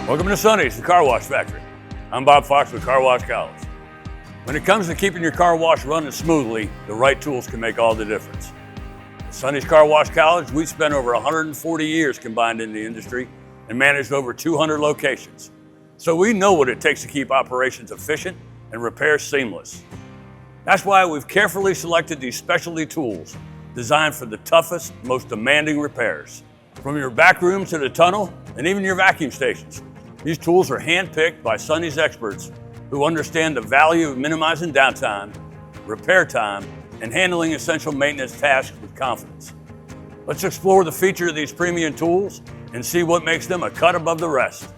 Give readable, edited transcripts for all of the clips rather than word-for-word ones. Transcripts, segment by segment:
Welcome to Sonny's, the car wash factory. I'm Bob Fox with Car Wash College. When it comes to keeping your car wash running smoothly, the right tools can make all the difference. At Sonny's Car Wash College, we spent over 140 years combined in the industry and managed over 200 locations. So we know what it takes to keep operations efficient and repairs seamless. That's why we've carefully selected these specialty tools designed for the toughest, most demanding repairs. From your back room to the tunnel and even your vacuum stations. These tools are hand-picked by Sonny's experts who understand the value of minimizing downtime, repair time, and handling essential maintenance tasks with confidence. Let's explore the feature of these premium tools and see what makes them a cut above the rest.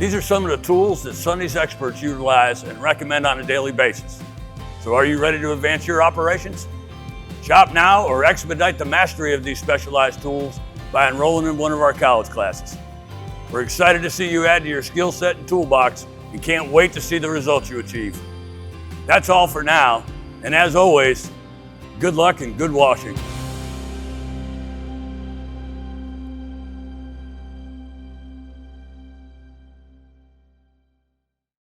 These are some of the tools that Sonny's experts utilize and recommend on a daily basis. So are you ready to advance your operations? Shop now or expedite the mastery of these specialized tools by enrolling in one of our college classes. We're excited to see you add to your skill set and toolbox and can't wait to see the results you achieve. That's all for now, and as always, good luck and good washing.